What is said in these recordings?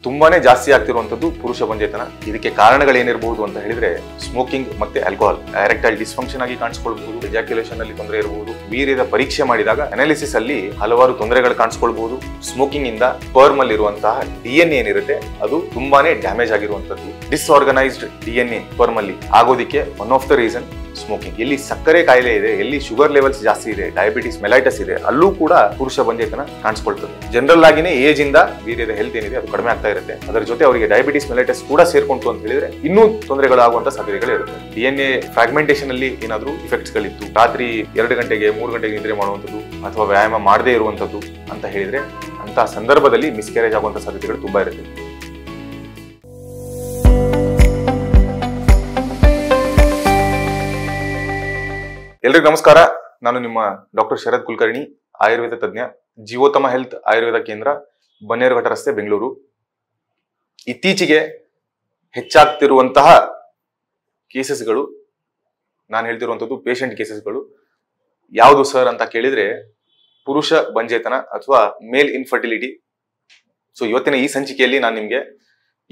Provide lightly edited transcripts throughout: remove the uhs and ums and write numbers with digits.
ತುಂಬಾನೇ ಜಾಸ್ತಿ ಆಗ್ತಿರುವಂತದ್ದು ಪುರುಷ ಬಂಜೇತನ. ಇದಕ್ಕೆ ಕಾರಣಗಳೇನಿರಬಹುದು ಅಂತ ಹೇಳಿದ್ರೆ ಸ್ಮೋಕಿಂಗ್ ಮತ್ತೆ ಆಲ್ಕೋಹಾಲ್. ಎರೆಕ್ಟೈಲ್ ಡಿಸ್ಫಂಕ್ಷನ್ ಆಗಿ ಕಾಣಿಸ್ಕೊಳ್ಬಹುದು, ಎಜಾಕ್ಯುಲೇಷನ್ ಅಲ್ಲಿ ತೊಂದರೆ ಇರಬಹುದು. ವೀರ್ಯದ ಪರೀಕ್ಷೆ ಮಾಡಿದಾಗ ಅನಾಲಿಸಿಸ್ ಅಲ್ಲಿ ಹಲವಾರು ತೊಂದರೆಗಳು ಕಾಣಿಸ್ಕೊಳ್ಬಹುದು. ಸ್ಮೋಕಿಂಗ್ ಇಂದ ಸ್ಪರ್ಮ್ ಅಲ್ಲಿ ಇರುವಂತಹ DNA ಏನಿರುತ್ತೆ ಅದು ತುಂಬಾನೇ ಡ್ಯಾಮೇಜ್ ಆಗಿರುವಂತದ್ದು. ಡಿಸ್ಆರ್ಗನೈಸ್ಡ್ DNA ಸ್ಪರ್ಮ್ ಅಲ್ಲಿ ಆಗೋದಿಕ್ಕೆ one of the reason smoking. ಎಲ್ಲಿ ಸಕ್ಕರೆ ಕಾಯಿಲೆ ಇದೆ, ಎಲ್ಲಿ ಶುಗರ್ ಲೆವೆಲ್ಸ್ ಜಾಸ್ತಿ ಇದೆ, ಡಯಾಬಿಟಿಸ್ ಮೆಲೈಟಸ್ ಇದೆ, ಅಲ್ಲೂ ಕೂಡ ಪುರುಷ ಬಂಜೇತನ ಕಾಣಿಸ್ಕೊಳ್ತದೆ. ಜನರಲ್ ಆಗಿನೇ ಏಜ್ ಇಂದ ವೀರ್ಯದ ಹೆಲ್ತ್ ಏನಿದೆ ಅದು ಕಡಿಮೆ ಆಗ್ತಾ ಇರುತ್ತೆ. ಅದರ ಜೊತೆ ಅವರಿಗೆ ಡಯಾಬಿಟಿಸ್ ಮೆಲೈಟಸ್ ಕೂಡ ಸೇರ್ಕೊಂತು ಅಂತ ಹೇಳಿದ್ರೆ ಇನ್ನೂ ತೊಂದರೆಗಳಾಗುವಂತ ಸಾಧ್ಯತೆಗಳು ಇರುತ್ತೆ. DNA ಫ್ರಾಗ್ಮೆಂಟೇಷನ್ ಅಲ್ಲಿ ಏನಾದ್ರೂ ಇಫೆಕ್ಟ್ಸ್ ಗಳಿತ್ತು, ರಾತ್ರಿ 2 ಗಂಟೆಗೆ 3 ಗಂಟೆಗೆ ನಿದ್ರೆ ಮಾಡುವಂಥದ್ದು ಅಥವಾ ವ್ಯಾಯಾಮ ಮಾಡದೇ ಇರುವಂತದ್ದು ಅಂತ ಹೇಳಿದ್ರೆ ಅಂತ ಸಂದರ್ಭದಲ್ಲಿ ಮಿಸ್ಕ್ಯಾರೇಜ್ ಆಗುವಂತ ಸಾಧ್ಯತೆಗಳು ತುಂಬಾ ಇರುತ್ತೆ. ಎಲ್ರಿಗೂ ನಮಸ್ಕಾರ. ನಾನು ನಿಮ್ಮ ಡಾಕ್ಟರ್ ಶರತ್ ಕುಲಕರ್ಣಿ, ಆಯುರ್ವೇದ ತಜ್ಞ, ಜೀವೋತ್ತಮ ಹೆಲ್ತ್ ಆಯುರ್ವೇದ ಕೇಂದ್ರ, ಬನ್ನೇರುಘಟ್ಟ ರಸ್ತೆ, ಬೆಂಗಳೂರು. ಇತ್ತೀಚೆಗೆ ಹೆಚ್ಚಾಗ್ತಿರುವಂತಹ ಕೇಸಸ್ಗಳು, ನಾನು ಹೇಳ್ತಿರುವಂಥದ್ದು ಪೇಷಂಟ್ ಕೇಸಸ್ಗಳು ಯಾವುದು ಸರ್ ಅಂತ ಕೇಳಿದ್ರೆ ಪುರುಷ ಬಂಜೇತನ ಅಥವಾ ಮೇಲ್ ಇನ್ಫರ್ಟಿಲಿಟಿ. ಸೊ ಇವತ್ತಿನ ಈ ಸಂಚಿಕೆಯಲ್ಲಿ ನಾನು ನಿಮಗೆ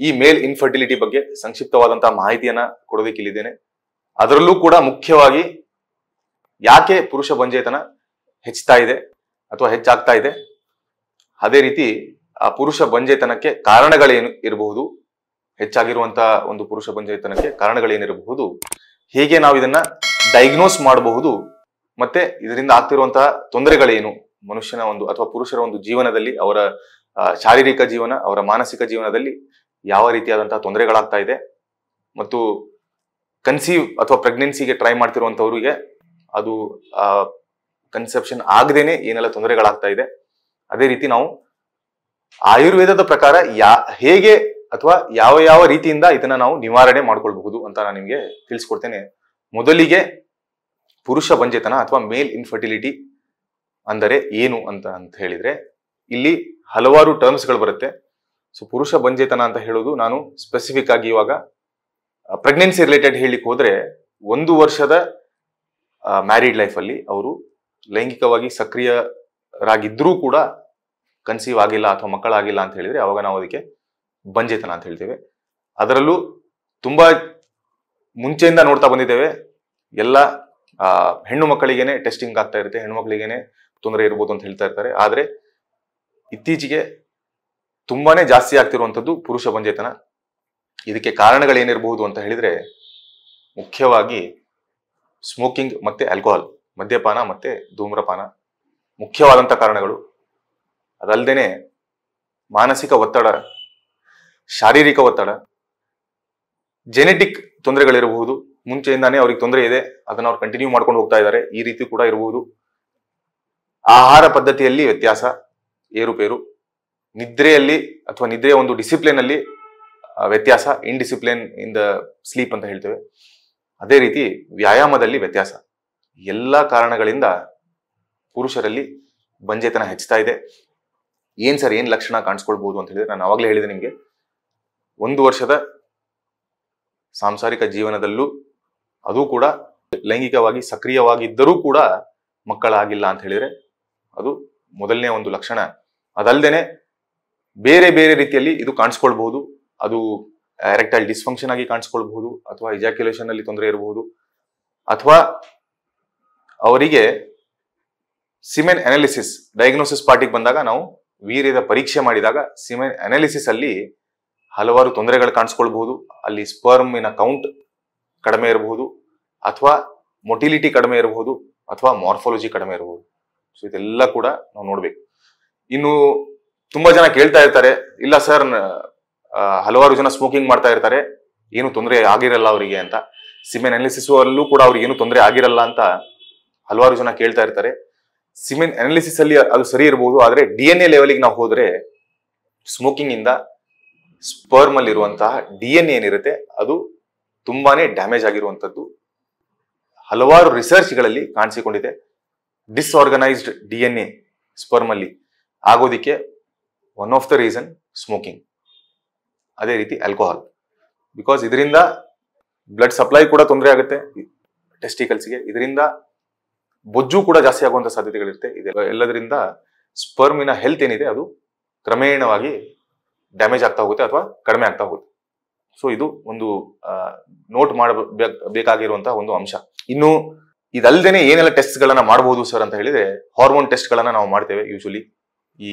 ಈ ಮೇಲ್ ಇನ್ಫರ್ಟಿಲಿಟಿ ಬಗ್ಗೆ ಸಂಕ್ಷಿಪ್ತವಾದಂತಹ ಮಾಹಿತಿಯನ್ನ ಕೊಡೋದಕ್ಕಿಲ್ಲಿದ್ದೇನೆ. ಅದರಲ್ಲೂ ಕೂಡ ಮುಖ್ಯವಾಗಿ ಯಾಕೆ ಪುರುಷ ಬಂಜೇತನ ಹೆಚ್ಚುತ್ತಾ ಇದೆ ಅಥವಾ ಹೆಚ್ಚಾಗ್ತಾ ಇದೆ, ಅದೇ ರೀತಿ ಆ ಪುರುಷ ಬಂಜೇತನಕ್ಕೆ ಕಾರಣಗಳೇನು ಇರಬಹುದು, ಹೆಚ್ಚಾಗಿರುವಂತಹ ಒಂದು ಪುರುಷ ಬಂಜೇತನಕ್ಕೆ ಕಾರಣಗಳೇನಿರಬಹುದು, ಹೇಗೆ ನಾವು ಇದನ್ನ ಡಯಾಗ್ನೋಸ್ ಮಾಡಬಹುದು, ಮತ್ತೆ ಇದರಿಂದ ಆಗ್ತಿರುವಂತಹ ತೊಂದರೆಗಳೇನು ಮನುಷ್ಯನ ಒಂದು ಅಥವಾ ಪುರುಷರ ಒಂದು ಜೀವನದಲ್ಲಿ, ಅವರ ಶಾರೀರಿಕ ಜೀವನ, ಅವರ ಮಾನಸಿಕ ಜೀವನದಲ್ಲಿ ಯಾವ ರೀತಿಯಾದಂತಹ ತೊಂದರೆಗಳಾಗ್ತಾ ಇದೆ, ಮತ್ತು ಕನ್ಸೀವ್ ಅಥವಾ ಪ್ರೆಗ್ನೆನ್ಸಿಗೆ ಟ್ರೈ ಮಾಡ್ತಿರುವಂತವ್ರಿಗೆ ಅದು ಕನ್ಸೆಪ್ಷನ್ ಆಗದೇನೆ ಏನೆಲ್ಲ ತೊಂದರೆಗಳಾಗ್ತಾ ಇದೆ. ಅದೇ ರೀತಿ ನಾವು ಆಯುರ್ವೇದದ ಪ್ರಕಾರ ಹೇಗೆ ಅಥವಾ ಯಾವ ಯಾವ ರೀತಿಯಿಂದ ಇದನ್ನ ನಾವು ನಿವಾರಣೆ ಮಾಡ್ಕೊಳ್ಬಹುದು ಅಂತ ನಾನು ನಿಮ್ಗೆ ತಿಳಿಸ್ಕೊಡ್ತೇನೆ. ಮೊದಲಿಗೆ ಪುರುಷ ಬಂಜೇತನ ಅಥವಾ ಮೇಲ್ ಇನ್ಫರ್ಟಿಲಿಟಿ ಅಂದರೆ ಏನು ಅಂತ ಹೇಳಿದ್ರೆ ಇಲ್ಲಿ ಹಲವಾರು ಟರ್ಮ್ಸ್ಗಳು ಬರುತ್ತೆ. ಸೊ ಪುರುಷ ಬಂಜೇತನ ಅಂತ ಹೇಳೋದು, ನಾನು ಸ್ಪೆಸಿಫಿಕ್ ಆಗಿ ಇವಾಗ ಪ್ರೆಗ್ನೆನ್ಸಿ ರಿಲೇಟೆಡ್ ಹೇಳಿಕ್ ಹೋದ್ರೆ 1 ವರ್ಷದ ಮ್ಯಾರಿಡ್ ಲೈಫ್ ಅಲ್ಲಿ ಅವರು ಲೈಂಗಿಕವಾಗಿ ಸಕ್ರಿಯರಾಗಿದ್ರೂ ಕೂಡ ಕನ್ಸೀವ್ ಆಗಿಲ್ಲ ಅಥವಾ ಮಕ್ಕಳಾಗಿಲ್ಲ ಅಂತ ಹೇಳಿದ್ರೆ ಅವಾಗ ನಾವು ಅದಕ್ಕೆ ಬಂಜೇತನ ಅಂತ ಹೇಳ್ತೇವೆ. ಅದರಲ್ಲೂ ತುಂಬಾ ಮುಂಚೆಯಿಂದ ನೋಡ್ತಾ ಬಂದಿದ್ದೇವೆ, ಎಲ್ಲ ಹೆಣ್ಣು ಮಕ್ಕಳಿಗೇನೆ ಟೆಸ್ಟಿಂಗ್ ಆಗ್ತಾ ಇರುತ್ತೆ, ಹೆಣ್ಣು ಮಕ್ಕಳಿಗೇನೆ ತೊಂದರೆ ಇರ್ಬೋದು ಅಂತ ಹೇಳ್ತಾ ಇರ್ತಾರೆ. ಆದ್ರೆ ಇತ್ತೀಚೆಗೆ ತುಂಬಾನೇ ಜಾಸ್ತಿ ಆಗ್ತಿರುವಂತದ್ದು ಪುರುಷ ಬಂಜೇತನ. ಇದಕ್ಕೆ ಕಾರಣಗಳೇನಿರಬಹುದು ಅಂತ ಹೇಳಿದ್ರೆ ಮುಖ್ಯವಾಗಿ ಸ್ಮೋಕಿಂಗ್ ಮತ್ತೆ ಆಲ್ಕೋಹಾಲ್, ಮದ್ಯಪಾನ ಮತ್ತೆ ಧೂಮ್ರಪಾನ ಮುಖ್ಯವಾದಂಥ ಕಾರಣಗಳು. ಅದಲ್ಲದೇನೆ ಮಾನಸಿಕ ಒತ್ತಡ, ಶಾರೀರಿಕ ಒತ್ತಡ, ಜೆನೆಟಿಕ್ ತೊಂದರೆಗಳಿರಬಹುದು. ಮುಂಚೆಯಿಂದಾನೇ ಅವ್ರಿಗೆ ತೊಂದರೆ ಇದೆ, ಅದನ್ನ ಅವ್ರು ಕಂಟಿನ್ಯೂ ಮಾಡ್ಕೊಂಡು ಹೋಗ್ತಾ ಇದ್ದಾರೆ, ಈ ರೀತಿ ಕೂಡ ಇರಬಹುದು. ಆಹಾರ ಪದ್ಧತಿಯಲ್ಲಿ ವ್ಯತ್ಯಾಸ, ಏರುಪೇರು, ನಿದ್ರೆಯಲ್ಲಿ ಅಥವಾ ನಿದ್ರೆಯ ಒಂದು ಡಿಸಿಪ್ಲಿನ್ ಅಲ್ಲಿ ವ್ಯತ್ಯಾಸ, ಇನ್ಡಿಸಿಪ್ಲಿನ್ ಇನ್ ದ ಸ್ಲೀಪ್ ಅಂತ ಹೇಳ್ತೇವೆ. ಅದೇ ರೀತಿ ವ್ಯಾಯಾಮದಲ್ಲಿ ವ್ಯತ್ಯಾಸ. ಎಲ್ಲ ಕಾರಣಗಳಿಂದ ಪುರುಷರಲ್ಲಿ ಬಂಜೇತನ ಹೆಚ್ಚುತ್ತಾ ಇದೆ. ಏನ್ ಲಕ್ಷಣ ಕಾಣಿಸ್ಕೊಳ್ಬಹುದು ಅಂತ ಹೇಳಿದ್ರೆ ನಾನು ಅವಾಗಲೇ ಹೇಳಿದೆ ನಿಮ್ಗೆ, 1 ವರ್ಷದ ಸಾಂಸಾರಿಕ ಜೀವನದಲ್ಲೂ ಅದು ಕೂಡ ಲೈಂಗಿಕವಾಗಿ ಸಕ್ರಿಯವಾಗಿದ್ದರೂ ಕೂಡ ಮಕ್ಕಳಾಗಿಲ್ಲ ಅಂತ ಹೇಳಿದ್ರೆ ಅದು ಮೊದಲನೇ ಒಂದು ಲಕ್ಷಣ. ಅದಲ್ಲದೇನೆ ಬೇರೆ ಬೇರೆ ರೀತಿಯಲ್ಲಿ ಇದು ಕಾಣಿಸ್ಕೊಳ್ಬಹುದು. ಅದು ಎರೆಕ್ಟೈಲ್ ಡಿಸ್ಫಂಕ್ಷನ್ ಆಗಿ ಕಾಣಿಸ್ಕೊಳ್ಬಹುದು, ಅಥವಾ ಎಜಾಕ್ಯುಲೇಷನ್ ಅಲ್ಲಿ ತೊಂದರೆ ಇರಬಹುದು, ಅಥವಾ ಅವರಿಗೆ ಸಿಮೆನ್ ಅನಾಲಿಸಿಸ್ ಡಯಾಗ್ನೋಸಿಸ್ ಪಾರ್ಟಿಗೆ ಬಂದಾಗ ನಾವು ವೀರ್ಯದ ಪರೀಕ್ಷೆ ಮಾಡಿದಾಗ ಸಿಮೆನ್ ಅನಾಲಿಸಿಸ್ ಅಲ್ಲಿ ಹಲವಾರು ತೊಂದರೆಗಳು ಕಾಣಿಸ್ಕೊಳ್ಬಹುದು. ಅಲ್ಲಿ ಸ್ಪರ್ಮಿನ ಕೌಂಟ್ ಕಡಿಮೆ ಇರಬಹುದು, ಅಥವಾ ಮೊಟಿಲಿಟಿ ಕಡಿಮೆ ಇರಬಹುದು, ಅಥವಾ ಮಾರ್ಫಾಲಜಿ ಕಡಿಮೆ ಇರಬಹುದು. ಸೊ ಇದೆಲ್ಲ ಕೂಡ ನಾವು ನೋಡ್ಬೇಕು. ಇನ್ನು ತುಂಬಾ ಜನ ಕೇಳ್ತಾ ಇರ್ತಾರೆ, ಇಲ್ಲ ಸರ್ ಹಲವಾರು ಜನ ಸ್ಮೋಕಿಂಗ್ ಮಾಡ್ತಾ ಇರ್ತಾರೆ, ಏನು ತೊಂದರೆ ಆಗಿರಲ್ಲ ಅವರಿಗೆ ಅಂತ. ಸಿಮೆನ್ ಅನಾಲಿಸಿಸ್ ಅಲ್ಲೂ ಕೂಡ ಅವ್ರಿಗೆ ಏನು ತೊಂದರೆ ಆಗಿರಲ್ಲ ಅಂತ ಹಲವಾರು ಜನ ಕೇಳ್ತಾ ಇರ್ತಾರೆ. ಸಿಮೆನ್ ಅನಾಲಿಸಿಸ್ ಅಲ್ಲಿ ಅದು ಸರಿ ಇರಬಹುದು, ಆದ್ರೆ DNA ಲೆವೆಲ್ಗೆ ನಾವು ಹೋದ್ರೆ ಸ್ಮೋಕಿಂಗ್ ಇಂದ ಸ್ಪರ್ಮ್ ಅಲ್ಲಿ ಇರುವಂತಹ DNA ಏನಿರುತ್ತೆ ಅದು ತುಂಬಾನೇ ಡ್ಯಾಮೇಜ್ ಆಗಿರುವಂತದ್ದು ಹಲವಾರು ರಿಸರ್ಚ್ ಗಳಲ್ಲಿ ಕಾಣಿಸಿಕೊಂಡಿದೆ. ಡಿಸ್ಆರ್ಗನೈಸ್ಡ್ DNA ಸ್ಪರ್ಮ್ ಅಲ್ಲಿ ಆಗೋದಿಕ್ಕೆ one of the reason smoking. ಅದೇ ರೀತಿ ಆಲ್ಕೋಹಾಲ್, ಬಿಕಾಸ್ ಇದರಿಂದ ಬ್ಲಡ್ ಸಪ್ಲೈ ಕೂಡ ತೊಂದರೆ ಆಗುತ್ತೆ ಟೆಸ್ಟಿಕಲ್ಸ್ಗೆ, ಇದರಿಂದ ಬೊಜ್ಜು ಕೂಡ ಜಾಸ್ತಿ ಆಗುವಂತ ಸಾಧ್ಯತೆಗಳಿರುತ್ತೆ. ಇದೆಲ್ಲದರಿಂದ ಸ್ಪರ್ಮಿನ ಹೆಲ್ತ್ ಏನಿದೆ ಅದು ಕ್ರಮೇಣವಾಗಿ ಡ್ಯಾಮೇಜ್ ಆಗ್ತಾ ಹೋಗುತ್ತೆ ಅಥವಾ ಕಡಿಮೆ ಆಗ್ತಾ ಹೋಗುತ್ತೆ. ಸೊ ಇದು ಒಂದು ನೋಟ್ ಮಾಡಬೇಕಾಗಿರುವಂತಹ ಒಂದು ಅಂಶ. ಇನ್ನು ಇದಲ್ದೇನೆ ಏನೆಲ್ಲ ಟೆಸ್ಟ್ ಗಳನ್ನ ಮಾಡಬಹುದು ಸರ್ ಅಂತ ಹೇಳಿದ್ರೆ, ಹಾರ್ಮೋನ್ ಟೆಸ್ಟ್ ಗಳನ್ನ ನಾವು ಮಾಡ್ತೇವೆ ಯೂಶಲಿ. ಈ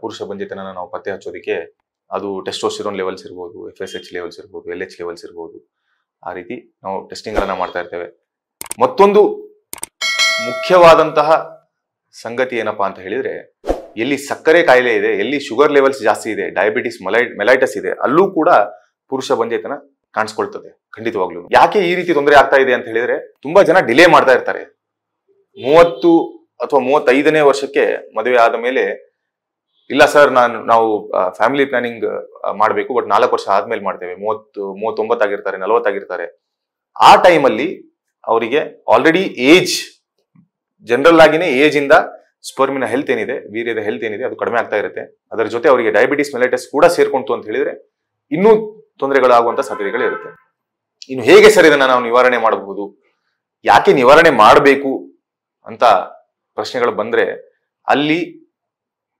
ಪುರುಷ ಬಂಜೆತನ ನಾವು ಪತ್ತೆ ಹಚ್ಚೋದಕ್ಕೆ ಅದು ಟೆಸ್ಟೋಸ್ಟೆರೋನ್ ಲೆವೆಲ್ಸ್ ಇರ್ಬೋದು, FSH ಲೆವೆಲ್ಸ್ ಇರ್ಬೋದು, LH ಲೆವೆಲ್ಸ್ ಇರ್ಬೋದು, ಆ ರೀತಿ ನಾವು ಟೆಸ್ಟಿಂಗ್ ಗಳನ್ನ ಮಾಡ್ತಾ ಇರ್ತೇವೆ. ಮತ್ತೊಂದು ಮುಖ್ಯವಾದಂತಹ ಸಂಗತಿ ಏನಪ್ಪಾ ಅಂತ ಹೇಳಿದ್ರೆ, ಎಲ್ಲಿ ಸಕ್ಕರೆ ಕಾಯಿಲೆ ಇದೆ, ಎಲ್ಲಿ ಶುಗರ್ ಲೆವೆಲ್ಸ್ ಜಾಸ್ತಿ ಇದೆ, ಡಯಾಬಿಟಿಸ್ ಮೆಲೈಟಸ್ ಇದೆ, ಅಲ್ಲೂ ಕೂಡ ಪುರುಷ ಬಂಜೆತನ ಕಾಣಿಸ್ಕೊಳ್ತದೆ ಖಂಡಿತವಾಗ್ಲೂ. ಯಾಕೆ ಈ ರೀತಿ ತೊಂದರೆ ಆಗ್ತಾ ಇದೆ ಅಂತ ಹೇಳಿದ್ರೆ, ತುಂಬಾ ಜನ ಡಿಲೇ ಮಾಡ್ತಾ ಇರ್ತಾರೆ. 30 ಅಥವಾ 35ನೇ ವರ್ಷಕ್ಕೆ ಮದುವೆ ಆದ ಮೇಲೆ, ಇಲ್ಲ ಸರ್ ನಾವು ಫ್ಯಾಮಿಲಿ ಪ್ಲಾನಿಂಗ್ ಮಾಡಬೇಕು, ಬಟ್ 4 ವರ್ಷ ಆದ್ಮೇಲೆ ಮಾಡ್ತೇವೆ, 39 ಆಗಿರ್ತಾರೆ, 40 ಆಗಿರ್ತಾರೆ. ಆ ಟೈಮಲ್ಲಿ ಅವರಿಗೆ ಆಲ್ರೆಡಿ ಏಜ್, ಜನರಲ್ ಆಗಿನೇ ಏಜ್ ಇಂದ ಸ್ಪರ್ಮಿನ ಹೆಲ್ತ್ ಏನಿದೆ, ವೀರ್ಯದ ಹೆಲ್ತ್ ಏನಿದೆ, ಅದು ಕಡಿಮೆ ಆಗ್ತಾ ಇರುತ್ತೆ. ಅದರ ಜೊತೆ ಅವರಿಗೆ ಡಯಾಬಿಟಿಸ್ ಮೆಲೈಟಸ್ ಕೂಡ ಸೇರ್ಕೊಂತು ಅಂತ ಹೇಳಿದ್ರೆ ಇನ್ನೂ ತೊಂದರೆಗಳಾಗುವಂತ ಸಾಧ್ಯತೆಗಳು ಇರುತ್ತೆ. ಇನ್ನು ಹೇಗೆ ಸರ್ ಇದನ್ನ ನಾವು ನಿವಾರಣೆ ಮಾಡಬಹುದು, ಯಾಕೆ ನಿವಾರಣೆ ಮಾಡಬೇಕು ಅಂತ ಪ್ರಶ್ನೆಗಳು ಬಂದ್ರೆ, ಅಲ್ಲಿ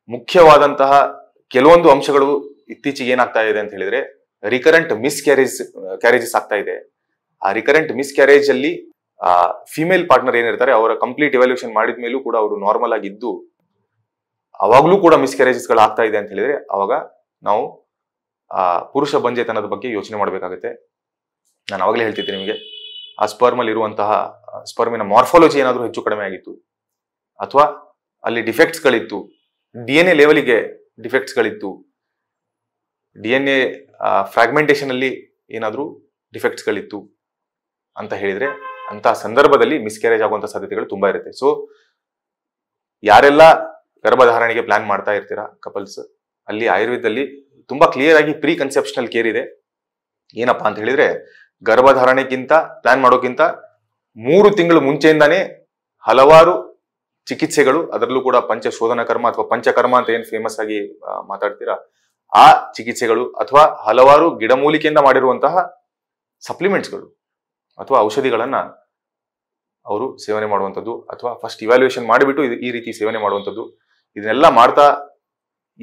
ಮುಖ್ಯವಾದಂತಹ ಕೆಲವೊಂದು ಅಂಶಗಳು ಇತ್ತೀಚೆಗೆ ಏನಾಗ್ತಾ ಇದೆ ಅಂತ ಹೇಳಿದ್ರೆ, ರಿಕರೆಂಟ್ ಕ್ಯಾರೇಜಸ್ ಆಗ್ತಾ ಇದೆ. ಆ ರಿಕರೆಂಟ್ ಕ್ಯಾರೇಜ್ ಅಲ್ಲಿ ಫಿಮೇಲ್ ಪಾರ್ಟ್ನರ್ ಏನಿರ್ತಾರೆ, ಅವರ ಕಂಪ್ಲೀಟ್ ಇವ್ಯಾಲ್ಯೂಷನ್ ಮಾಡಿದ ಮೇಲೂ ಕೂಡ ಅವರು ನಾರ್ಮಲ್ ಆಗಿದ್ದು ಅವಾಗ್ಲೂ ಕೂಡ ಕ್ಯಾರೇಜಸ್ ಗಳು ಆಗ್ತಾ ಇದೆ ಅಂತ ಹೇಳಿದ್ರೆ, ಅವಾಗ ನಾವು ಪುರುಷ ಬಂಜೆತನದ ಬಗ್ಗೆ ಯೋಚನೆ ಮಾಡಬೇಕಾಗುತ್ತೆ. ನಾನು ಅವಾಗಲೇ ಹೇಳ್ತಿದ್ದೆ ನಿಮಗೆ, ಆ ಸ್ಪರ್ಮಲ್ಲಿ ಇರುವಂತಹ ಸ್ಪರ್ಮಿನ ಮಾರ್ಫಾಲಜಿ ಏನಾದರೂ ಹೆಚ್ಚು ಕಡಿಮೆ ಆಗಿತ್ತು, ಅಥವಾ ಅಲ್ಲಿ ಡಿಫೆಕ್ಟ್ಸ್ ಗಳಿತ್ತು, DNA ಲೆವೆಲ್ಗೆ ಡಿಫೆಕ್ಟ್ಸ್ ಗಳಿತ್ತು, DNA ಫ್ರಾಗ್ಮೆಂಟೇಶನ್ ಅಲ್ಲಿ ಏನಾದರೂ ಡಿಫೆಕ್ಟ್ಸ್ ಗಳಿತ್ತು ಅಂತ ಹೇಳಿದ್ರೆ, ಅಂತ ಸಂದರ್ಭದಲ್ಲಿ ಮಿಸ್ಕ್ಯಾರೇಜ್ ಆಗುವಂತ ಸಾಧ್ಯತೆಗಳು ತುಂಬಾ ಇರುತ್ತೆ. ಸೊ ಯಾರೆಲ್ಲ ಗರ್ಭಧಾರಣೆಗೆ ಪ್ಲಾನ್ ಮಾಡ್ತಾ ಇರ್ತೀರಾ ಕಪಲ್ಸ್, ಅಲ್ಲಿ ಆಯುರ್ವೇದದಲ್ಲಿ ತುಂಬಾ ಕ್ಲಿಯರ್ ಆಗಿ ಪ್ರೀ ಕನ್ಸೆಪ್ಷನಲ್ ಕೇರ್ ಇದೆ. ಏನಪ್ಪಾ ಅಂತ ಹೇಳಿದ್ರೆ, ಗರ್ಭಧಾರಣೆಗಿಂತ ಪ್ಲಾನ್ ಮಾಡೋಕ್ಕಿಂತ 3 ತಿಂಗಳು ಮುಂಚೆಯಿಂದಾನೇ ಹಲವಾರು ಚಿಕಿತ್ಸೆಗಳು, ಅದರಲ್ಲೂ ಕೂಡ ಪಂಚಶೋಧನ ಕರ್ಮ ಅಥವಾ ಪಂಚಕರ್ಮ ಅಂತ ಏನ್ ಫೇಮಸ್ ಆಗಿ ಮಾತಾಡ್ತೀರಾ, ಆ ಚಿಕಿತ್ಸೆಗಳು ಅಥವಾ ಹಲವಾರು ಗಿಡಮೂಲಿಕೆಯಿಂದ ಮಾಡಿರುವಂತಹ ಸಪ್ಲಿಮೆಂಟ್ಸ್ಗಳು ಅಥವಾ ಔಷಧಿಗಳನ್ನ ಅವರು ಸೇವನೆ ಮಾಡುವಂಥದ್ದು, ಅಥವಾ ಫಸ್ಟ್ ಇವ್ಯಾಲ್ಯೂಯೇಷನ್ ಮಾಡಿಬಿಟ್ಟು ಈ ರೀತಿ ಸೇವನೆ ಮಾಡುವಂಥದ್ದು, ಇದನ್ನೆಲ್ಲ ಮಾಡ್ತಾ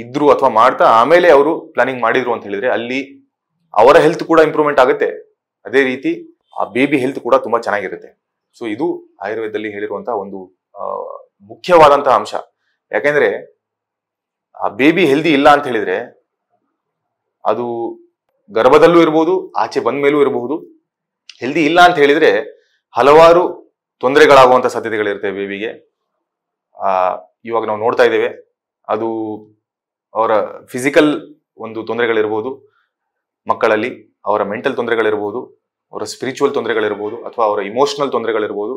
ಇದ್ರು ಅಥವಾ ಮಾಡ್ತಾ ಆಮೇಲೆ ಅವರು ಪ್ಲಾನಿಂಗ್ ಮಾಡಿದ್ರು ಅಂತ ಹೇಳಿದ್ರೆ, ಅಲ್ಲಿ ಅವರ ಹೆಲ್ತ್ ಕೂಡ ಇಂಪ್ರೂವ್ಮೆಂಟ್ ಆಗುತ್ತೆ. ಅದೇ ರೀತಿ ಆ ಬೇಬಿ ಹೆಲ್ತ್ ಕೂಡ ತುಂಬಾ ಚೆನ್ನಾಗಿರುತ್ತೆ. ಸೊ ಇದು ಆಯುರ್ವೇದದಲ್ಲಿ ಹೇಳಿರುವಂತಹ ಒಂದು ಮುಖ್ಯವಾದಂತಹ ಅಂಶ. ಯಾಕೆಂದ್ರೆ ಆ ಬೇಬಿ ಹೆಲ್ದಿ ಇಲ್ಲ ಅಂತ ಹೇಳಿದ್ರೆ, ಅದು ಗರ್ಭದಲ್ಲೂ ಇರಬಹುದು, ಆಚೆ ಬಂದ ಮೇಲೂ ಇರಬಹುದು. ಹೆಲ್ದಿ ಇಲ್ಲ ಅಂತ ಹೇಳಿದ್ರೆ ಹಲವಾರು ತೊಂದರೆಗಳಾಗುವಂತ ಸಾಧ್ಯತೆಗಳಿರುತ್ತೆ ಬೇಬಿಗೆ. ಇವಾಗ ನಾವು ನೋಡ್ತಾ ಇದ್ದೇವೆ, ಅದು ಅವರ ಫಿಸಿಕಲ್ ಒಂದು ತೊಂದರೆಗಳಿರ್ಬೋದು ಮಕ್ಕಳಲ್ಲಿ, ಅವರ ಮೆಂಟಲ್ ತೊಂದರೆಗಳಿರ್ಬೋದು, ಅವರ ಸ್ಪಿರಿಚುವಲ್ ತೊಂದರೆಗಳಿರ್ಬೋದು, ಅಥವಾ ಅವರ ಇಮೋಷನಲ್ ತೊಂದರೆಗಳಿರ್ಬೋದು,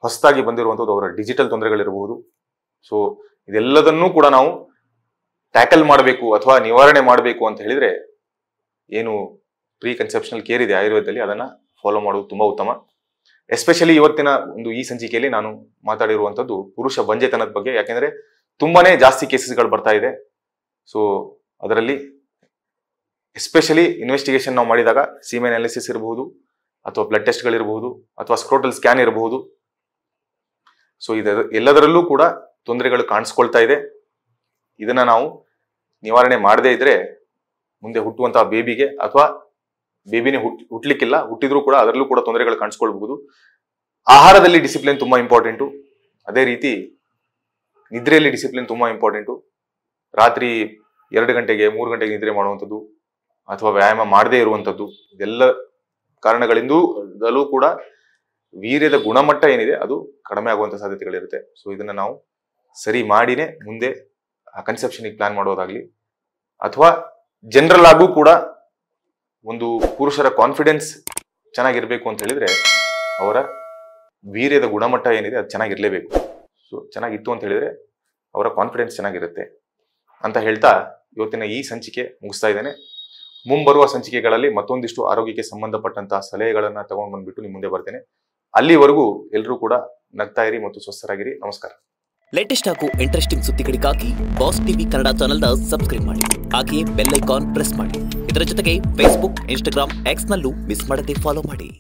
ಹೊಸದಾಗಿ ಬಂದಿರುವಂಥದ್ದು ಅವರ ಡಿಜಿಟಲ್ ತೊಂದರೆಗಳಿರ್ಬೋದು. ಸೊ ಇದೆಲ್ಲದನ್ನೂ ಕೂಡ ನಾವು ಟ್ಯಾಕಲ್ ಮಾಡಬೇಕು ಅಥವಾ ನಿವಾರಣೆ ಮಾಡಬೇಕು ಅಂತ ಹೇಳಿದ್ರೆ, ಏನು ಪ್ರೀ ಕನ್ಸೆಪ್ಷನಲ್ ಕೇರ್ ಇದೆ ಆಯುರ್ವೇದದಲ್ಲಿ, ಅದನ್ನ ಫಾಲೋ ಮಾಡೋದು ತುಂಬಾ ಉತ್ತಮ. ಎಸ್ಪೆಷಲಿ ಇವತ್ತಿನ ಒಂದು ಈ ಸಂಚಿಕೆಯಲ್ಲಿ ನಾನು ಮಾತಾಡಿರುವಂಥದ್ದು ಪುರುಷ ಬಂಜೆತನದ ಬಗ್ಗೆ. ಯಾಕೆಂದ್ರೆ ತುಂಬಾನೇ ಜಾಸ್ತಿ ಕೇಸಸ್ಗಳು ಬರ್ತಾ ಇದೆ. ಸೊ ಅದರಲ್ಲಿ ಎಸ್ಪೆಷಲಿ ಇನ್ವೆಸ್ಟಿಗೇಷನ್ ನಾವು ಮಾಡಿದಾಗ ಸೀಮೆನ್ ಅನಾಲಿಸಿಸ್ ಇರಬಹುದು, ಅಥವಾ ಬ್ಲಡ್ ಟೆಸ್ಟ್ಗಳಿರಬಹುದು, ಅಥವಾ ಸ್ಕ್ರೋಟಲ್ ಸ್ಕ್ಯಾನ್ ಇರಬಹುದು. ಸೊ ಎಲ್ಲದರಲ್ಲೂ ಕೂಡ ತೊಂದರೆಗಳು ಕಾಣಿಸ್ಕೊಳ್ತಾ ಇದೆ. ಇದನ್ನ ನಾವು ನಿವಾರಣೆ ಮಾಡದೇ ಇದ್ರೆ ಮುಂದೆ ಹುಟ್ಟುವಂತಹ ಬೇಬಿಗೆ, ಅಥವಾ ಬೇಬಿನೇ ಹುಟ್ಟಲಿಕ್ಕಿಲ್ಲ, ಹುಟ್ಟಿದ್ರೂ ಕೂಡ ಅದರಲ್ಲೂ ಕೂಡ ತೊಂದರೆಗಳು ಕಾಣಿಸ್ಕೊಳ್ಬಹುದು. ಆಹಾರದಲ್ಲಿ ಡಿಸಿಪ್ಲಿನ್ ತುಂಬಾ ಇಂಪಾರ್ಟೆಂಟು. ಅದೇ ರೀತಿ ನಿದ್ರೆಯಲ್ಲಿ ಡಿಸಿಪ್ಲಿನ್ ತುಂಬಾ ಇಂಪಾರ್ಟೆಂಟು. ರಾತ್ರಿ 2 ಗಂಟೆಗೆ 3 ಗಂಟೆಗೆ ನಿದ್ರೆ ಮಾಡುವಂಥದ್ದು, ಅಥವಾ ವ್ಯಾಯಾಮ ಮಾಡದೇ ಇರುವಂಥದ್ದು, ಇದೆಲ್ಲ ಕಾರಣಗಳಿಂದಲೂ ಕೂಡ ವೀರ್ಯದ ಗುಣಮಟ್ಟ ಏನಿದೆ ಅದು ಕಡಿಮೆ ಆಗುವಂತ ಸಾಧ್ಯತೆಗಳಿರುತ್ತೆ. ಸೊ ಇದನ್ನ ನಾವು ಸರಿ ಮಾಡಿನೇ ಮುಂದೆ ಕನ್ಸೆಪ್ಷನ್ಗೆ ಪ್ಲಾನ್ ಮಾಡೋದಾಗ್ಲಿ, ಅಥವಾ ಜನರಲ್ ಆಗೂ ಕೂಡ ಒಂದು ಪುರುಷರ ಕಾನ್ಫಿಡೆನ್ಸ್ ಚೆನ್ನಾಗಿರ್ಬೇಕು ಅಂತ ಹೇಳಿದ್ರೆ, ಅವರ ವೀರ್ಯದ ಗುಣಮಟ್ಟ ಏನಿದೆ ಅದು ಚೆನ್ನಾಗಿರ್ಲೇಬೇಕು. ಸೊ ಚೆನ್ನಾಗಿತ್ತು ಅಂತ ಹೇಳಿದ್ರೆ ಅವರ ಕಾನ್ಫಿಡೆನ್ಸ್ ಚೆನ್ನಾಗಿರುತ್ತೆ ಅಂತ ಹೇಳ್ತಾ ಇವತ್ತಿನ ಈ ಸಂಚಿಕೆ ಮುಗಿಸ್ತಾ ಇದ್ದೇನೆ. ಮುಂಬರುವ ಸಂಚಿಕೆಗಳಲ್ಲಿ ಮತ್ತೊಂದಿಷ್ಟು ಆರೋಗ್ಯಕ್ಕೆ ಸಂಬಂಧಪಟ್ಟಂತಹ ಸಲಹೆಗಳನ್ನ ತಗೊಂಡು ಬಂದ್ಬಿಟ್ಟು ನಿಮ್ಮ ಮುಂದೆ ಬರ್ತೇನೆ. ಅಲ್ಲಿವರೆಗೂ ಎಲ್ಲರೂ ಕೂಡ ನಗ್ತಾ ಇರಿ ಮತ್ತು ಸ್ವಸ್ಥರಾಗಿರಿ. ನಮಸ್ಕಾರ. ಲೇಟೆಸ್ಟ್ ಹಾಗೂ ಇಂಟ್ರೆಸ್ಟಿಂಗ್ ಸುದ್ದಿಗಳಿಗಾಗಿ ಬಾಸ್ ಟಿವಿ ಕನ್ನಡ ಚಾನೆಲ್ನ ಸಬ್ಸ್ಕ್ರೈಬ್ ಮಾಡಿ, ಹಾಗೆಯೇ ಬೆಲ್ ಐಕಾನ್ ಪ್ರೆಸ್ ಮಾಡಿ. ಇದರ ಜೊತೆಗೆ ಫೇಸ್ಬುಕ್, ಇನ್ಸ್ಟಾಗ್ರಾಮ್, ಎಕ್ಸ್ ನಲ್ಲೂ ಮಿಸ್ ಮಾಡದೆ ಫಾಲೋ ಮಾಡಿ.